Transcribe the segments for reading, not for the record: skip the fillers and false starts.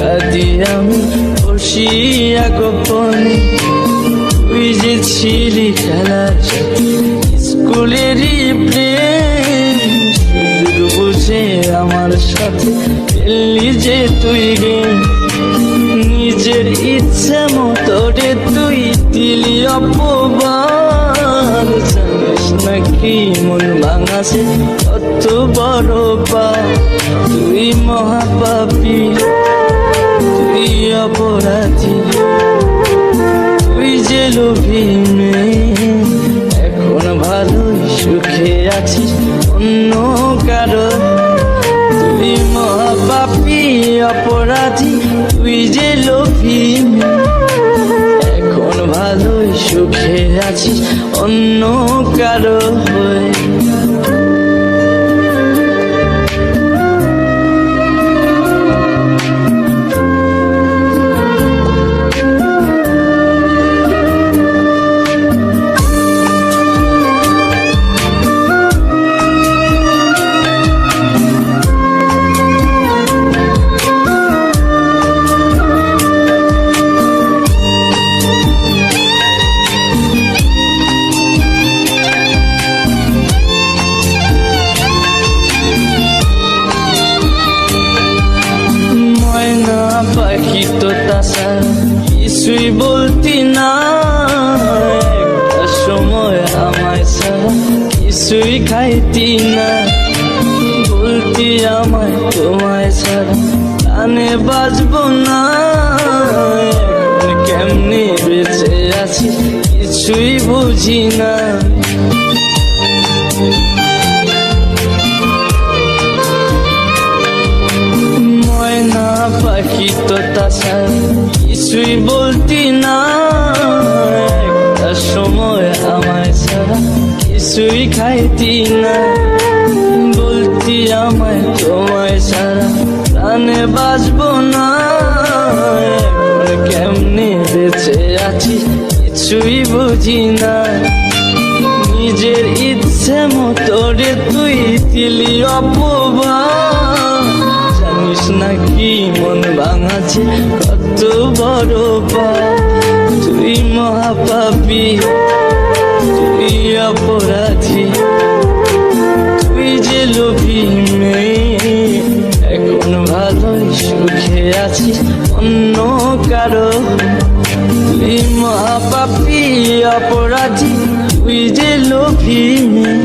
কাঁদি আমি বসিয়া গোপনে। তুই যে ছিলি খেলার স্কুলেরই প্রেম, সুযোগ বুঝে আমার সাথে খেললি যে তুই গেম। নিজের ইচ্ছে মতো রে তুই দিলি অপবাদ, জানিস নাকি মন ভাঙাছে কত বড় পাপ। তুই মহাপাপী, তুই অপরাধী, তুই যে লোভী মেয়ে। এখন ভালোই সুখে আছিস অন্য কারো। তুই মহাপাপী অপরাধী, তুই যে লোভী মেয়ে। এখন ভালোই সুখে আছিস অন্য কারো হয়ে। পাখি তো তাছাড়া কিছুই বলতি না, একটা সময় আমায় ছাড়া কিছুই খাইতি না। বলতি আমায় তোমায় ছাড়া প্রাণে বাঁচবো না। এখন কেমনে বেঁচে আছি কিছুই বুঝি না। পাখি তো তাছাড়া কিছুই বলতি না, একটা সময় আমায় ছাড়া কিছুই খাইতি না। বলতি আমায় তোমায় ছাড়া প্রাণে বাঁচবো না। এখন কেমনে বেঁচে আছি কিছুই বুঝি না। নিজের ইচ্ছে মতো রে তুই দিলি অপবাদ, জানিস নাকি মন ভাঙাছে কত বড় পাপ। তুই মহাপাপী, তুই অপরাধী, তুই যে লোভী মেয়ে। এখন ভালোই সুখে আছিস অন্য কারো। তুই মহাপাপী অপরাধী, তুই যে লোভী মেয়ে।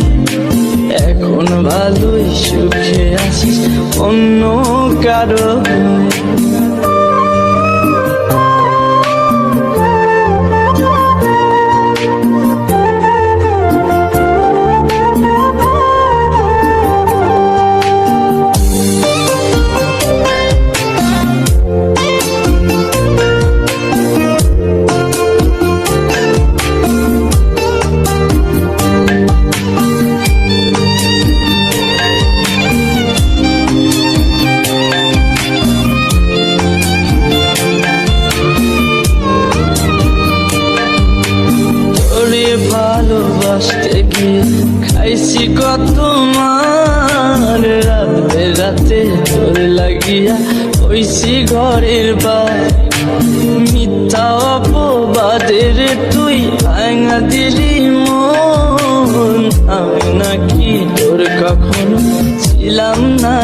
এখন ভালোই সুখে আছিস অন্য কারো। ভালোবাসতে গিয়ে খাইছি কত মার। রাতে রাতে তোর লাগিয়া হইছি ঘরের বার। মিথ্যা অপবাদের তুই ভাঙা দিলি মন। আমি নাকি তোর কখনো ছিলাম না